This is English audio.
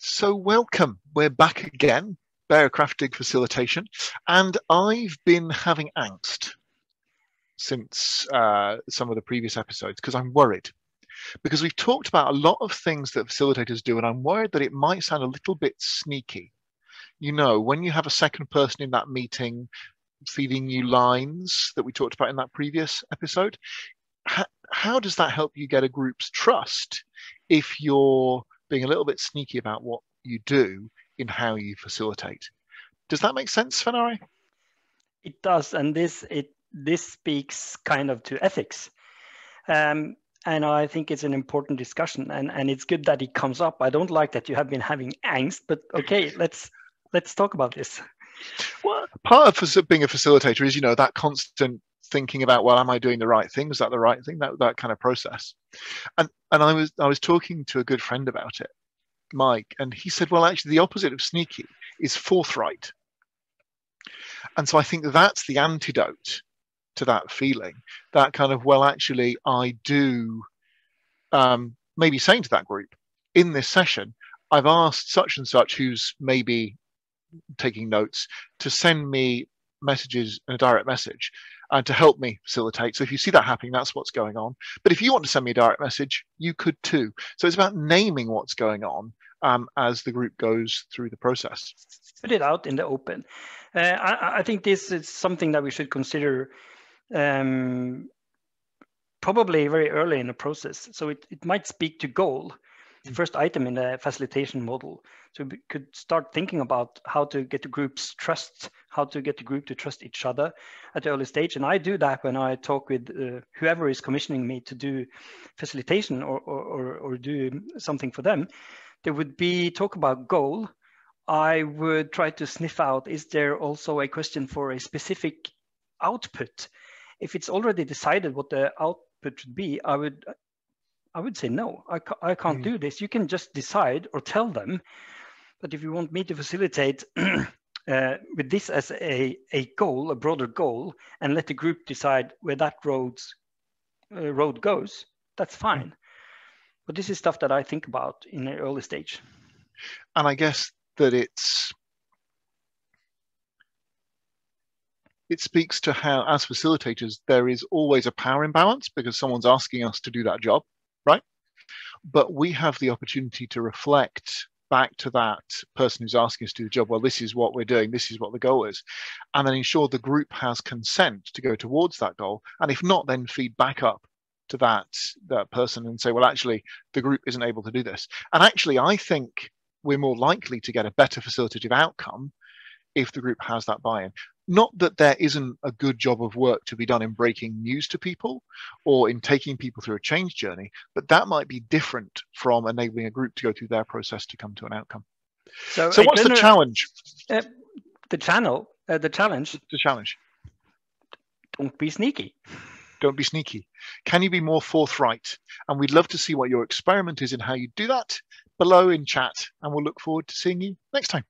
So welcome, we're back again, Bærekraftig facilitation, and I've been having angst since some of the previous episodes because I'm worried. Because we've talked about a lot of things that facilitators do, and I'm worried that it might sound a little bit sneaky. You know, when you have a second person in that meeting feeding you lines that we talked about in that previous episode, how does that help you get a group's trust if you're being a little bit sneaky about what you do in how you facilitate? Does that make sense, Fenari? It does, and this speaks kind of to ethics, and I think it's an important discussion, and it's good that it comes up. I don't like that you have been having angst, but okay, let's talk about this. Well, part of being a facilitator is, you know, that constant thinking about, well, am I doing the right thing? Is that the right thing? That kind of process. And I was talking to a good friend about it, Mike, and he said, well, actually, the opposite of sneaky is forthright. And so I think that's the antidote to that feeling, that kind of, well, actually, I do, maybe saying to that group, in this session, I've asked such and such who's maybe taking notes to send me messages in a direct message and to help me facilitate. So if you see that happening, that's what's going on. But if you want to send me a direct message, you could too. So it's about naming what's going on as the group goes through the process. Put it out in the open. I think this is something that we should consider probably very early in the process. So it might speak to goal, the first item in the facilitation model. So we could start thinking about how to get the group's trust, how to get the group to trust each other at the early stage. And I do that when I talk with whoever is commissioning me to do facilitation or do something for them. There would be talk about goal. I would try to sniff out, is there also a question for a specific output? If it's already decided what the output should be, I would say, no, I can't do this. You can just decide or tell them. But if you want me to facilitate with this as a goal, a broader goal, and let the group decide where that road goes, that's fine. But this is stuff that I think about in the early stage. And I guess that it speaks to how, as facilitators, there is always a power imbalance because someone's asking us to do that job, right? But we have the opportunity to reflect back to that person who's asking us to do the job. Well, this is what we're doing. This is what the goal is. And then ensure the group has consent to go towards that goal. And if not, then feed back up to that person and say, well, actually, the group isn't able to do this. And actually, I think we're more likely to get a better facilitative outcome if the group has that buy-in. Not that there isn't a good job of work to be done in breaking news to people or in taking people through a change journey, but that might be different from enabling a group to go through their process to come to an outcome. So what's the challenge? The challenge. The challenge. Don't be sneaky. Don't be sneaky. Can you be more forthright? And we'd love to see what your experiment is in how you do that below in chat, and we'll look forward to seeing you next time.